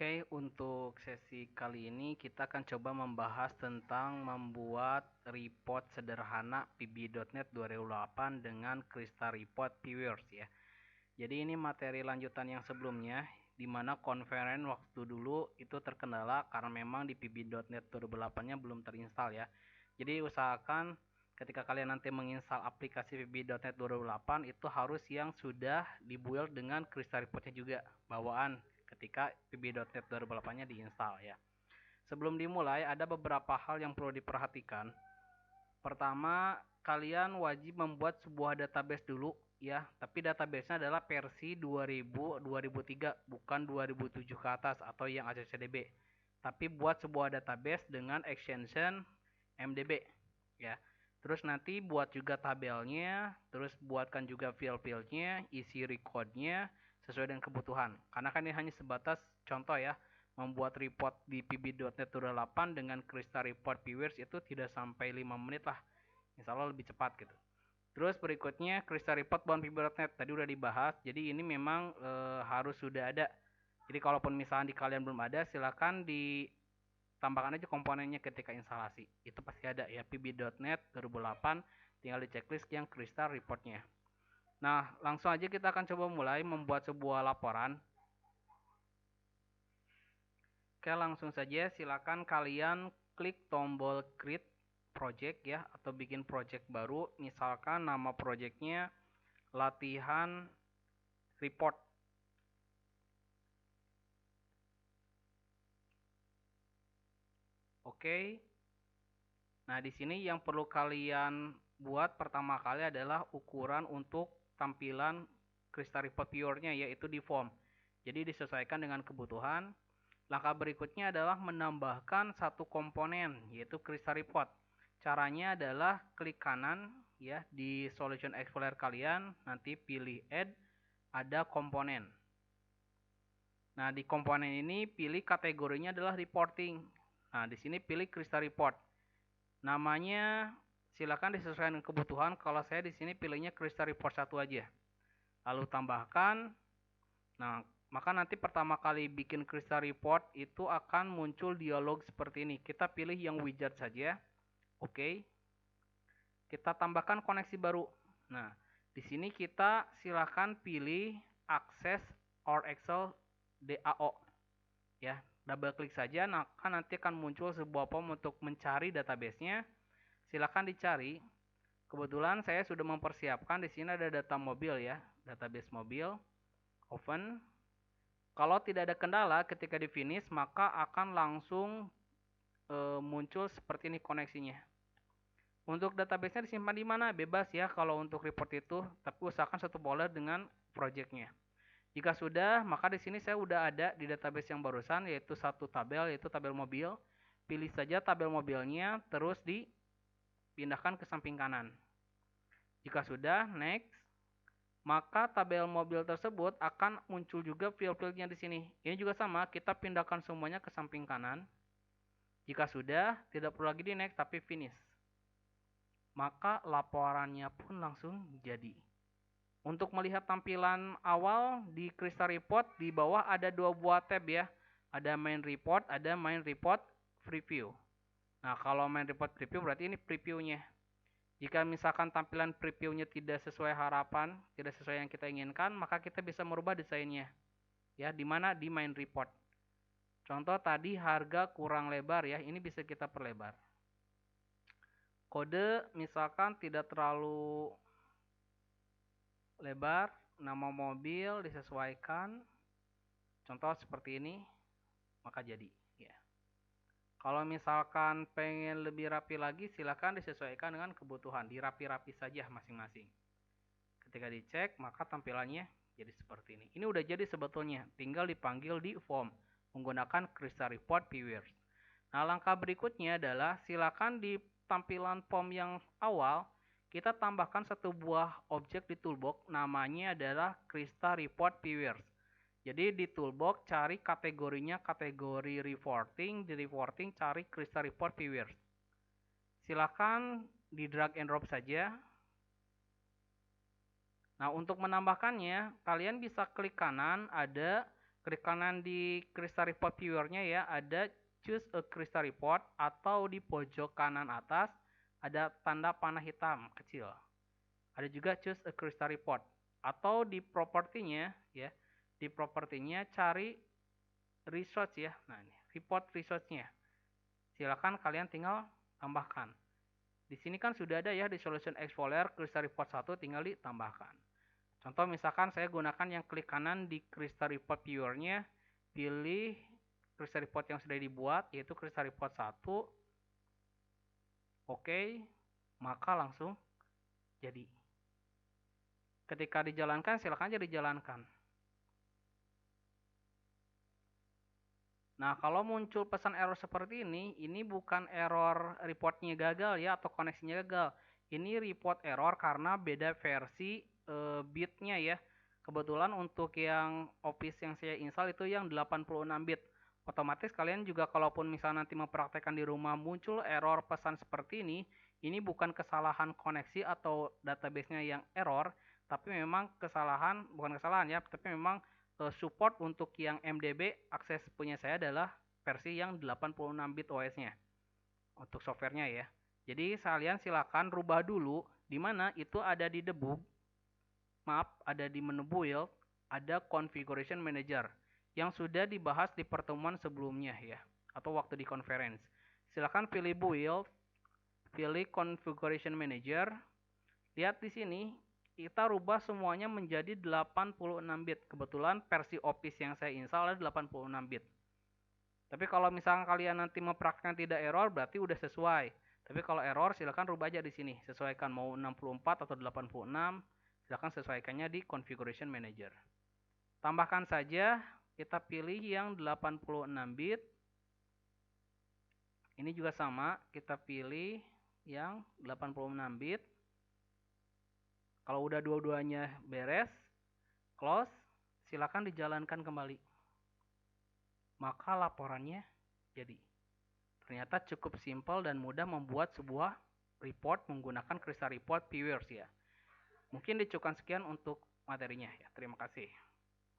Oke, untuk sesi kali ini kita akan coba membahas tentang membuat report sederhana pb.net 2008 dengan Krista Report Viewers ya. Jadi ini materi lanjutan yang sebelumnya, di mana Conference waktu dulu itu terkendala karena memang di pb.net 2008-nya belum terinstall ya. Jadi usahakan ketika kalian nanti menginstal aplikasi pb.net 2008 itu harus yang sudah dibuild dengan Krista Report-nya juga bawaan ketika pb.net 2008-nya diinstal ya. Sebelum dimulai ada beberapa hal yang perlu diperhatikan. Pertama, kalian wajib membuat sebuah database dulu ya, tapi database-nya adalah versi 2000-2003 bukan 2007 ke atas atau yang ACCDB. Tapi buat sebuah database dengan extension MDB ya. Terus nanti buat juga tabelnya, terus buatkan juga field-fieldnya, isi record-nya sesuai dengan kebutuhan. Karena kan ini hanya sebatas contoh ya, membuat report di pb.net 28 dengan Krista Report Viewers itu tidak sampai 5 menit lah. Insya Allah lebih cepat gitu. Terus berikutnya Krista Report bound pb.net tadi udah dibahas. Jadi ini memang harus sudah ada. Jadi kalaupun misalnya di kalian belum ada, silakan ditambahkan aja komponennya ketika instalasi. Itu pasti ada ya, pb.net 2008, tinggal di checklist yang Krista Reportnya. Nah, langsung aja kita akan coba mulai membuat sebuah laporan. Oke, langsung saja silakan kalian klik tombol create project ya, atau bikin project baru. Misalkan nama projectnya latihan report. Oke. Nah, di sini yang perlu kalian buat pertama kali adalah ukuran untuk tampilan Krista Report Viewer-nya, yaitu di form. Jadi disesuaikan dengan kebutuhan. Langkah berikutnya adalah menambahkan satu komponen, yaitu Krista Report. Caranya adalah klik kanan ya di Solution Explorer kalian, nanti pilih Add, ada komponen. Nah, di komponen ini pilih kategorinya adalah reporting. Nah, di sini pilih Krista Report. Namanya silakan disesuaikan dengan kebutuhan. Kalau saya di sini pilihnya Krista Report 1 aja. Lalu tambahkan. Nah, maka nanti pertama kali bikin Krista Report itu akan muncul dialog seperti ini. Kita pilih yang widget saja. Oke. Kita tambahkan koneksi baru. Nah, di sini kita silakan pilih Access or Excel DAO. Ya, double klik saja, maka nanti akan muncul sebuah form untuk mencari database-nya. Silakan dicari. Kebetulan saya sudah mempersiapkan di sini ada data mobil ya, database mobil. Open. Kalau tidak ada kendala ketika di finish, maka akan langsung muncul seperti ini koneksinya. Untuk database-nya disimpan di mana? Bebas ya kalau untuk report itu, tapi usahakan satu folder dengan project-nya. Jika sudah, maka di sini saya sudah ada di database yang barusan, yaitu satu tabel, yaitu tabel mobil. Pilih saja tabel mobilnya, terus dipindahkan ke samping kanan. Jika sudah, next. Maka tabel mobil tersebut akan muncul juga field-fieldnya di sini. Ini juga sama, kita pindahkan semuanya ke samping kanan. Jika sudah, tidak perlu lagi di next, tapi finish. Maka laporannya pun langsung jadi. Untuk melihat tampilan awal di Krista Report, di bawah ada dua buah tab ya. Ada main report, ada main report preview. Nah, kalau main report preview berarti ini previewnya. Jika misalkan tampilan previewnya tidak sesuai harapan, tidak sesuai yang kita inginkan, maka kita bisa merubah desainnya. Ya, di mana di main report. Contoh tadi harga kurang lebar ya, ini bisa kita perlebar. Kode misalkan tidak terlalu lebar, nama mobil disesuaikan. Contoh seperti ini, maka jadi ya. Kalau misalkan pengen lebih rapi lagi, silakan disesuaikan dengan kebutuhan, dirapi-rapi saja masing-masing. Ketika dicek, maka tampilannya jadi seperti ini. Ini udah jadi sebetulnya, tinggal dipanggil di form menggunakan Krista Report Viewers. Nah, langkah berikutnya adalah silakan di tampilan form yang awal kita tambahkan satu buah objek di toolbox, namanya adalah Krista Report Viewers. Jadi di toolbox cari kategorinya kategori reporting, di reporting cari Krista Report Viewers. Silakan di drag and drop saja. Nah, untuk menambahkannya, kalian bisa klik kanan, ada klik kanan di Crystal Report Viewer-nya ya, ada Choose a Crystal Report, atau di pojok kanan atas ada tanda panah hitam kecil. Ada juga Choose a Crystal Report, atau di propertinya ya, di propertinya cari resource ya. Nah, ini report resource-nya. Silakan kalian tinggal tambahkan. Di sini kan sudah ada ya di Solution Explorer Crystal Report 1, tinggal ditambahkan. Contoh misalkan saya gunakan yang klik kanan di Crystal Report Viewer-nya, pilih Crystal Report yang sudah dibuat, yaitu Crystal Report 1. Oke, maka langsung jadi. Ketika dijalankan, silakan aja dijalankan. Nah, kalau muncul pesan error seperti ini bukan error reportnya gagal ya, atau koneksinya gagal. Ini report error karena beda versi bitnya ya. Kebetulan untuk yang Office yang saya install itu yang 86 bit. Otomatis kalian juga kalaupun misalnya nanti mempraktekkan di rumah muncul error pesan seperti ini bukan kesalahan koneksi atau database-nya yang error, tapi memang bukan kesalahan ya, tapi memang support untuk yang MDB akses punya saya adalah versi yang 86 bit OS-nya untuk softwarenya ya. Jadi kalian silakan rubah dulu, di mana itu ada di debug, ada di menu build, ada configuration manager yang sudah dibahas di pertemuan sebelumnya ya, atau waktu di conference. Silakan pilih build, pilih configuration manager. Lihat di sini kita rubah semuanya menjadi 86 bit. Kebetulan versi Office yang saya install adalah 86 bit. Tapi kalau misalnya kalian nanti mempraktikkan tidak error, berarti udah sesuai. Tapi kalau error, silakan rubah aja di sini. Sesuaikan mau 64 atau 86, silakan sesuaikannya di Configuration Manager. Tambahkan saja, kita pilih yang 86 bit. Ini juga sama, kita pilih yang 86 bit. Kalau udah dua-duanya beres, close, silakan dijalankan kembali. Maka laporannya jadi. Ternyata cukup simpel dan mudah membuat sebuah report menggunakan Crystal Report Viewers ya. Mungkin dicukupan sekian untuk materinya ya. Terima kasih.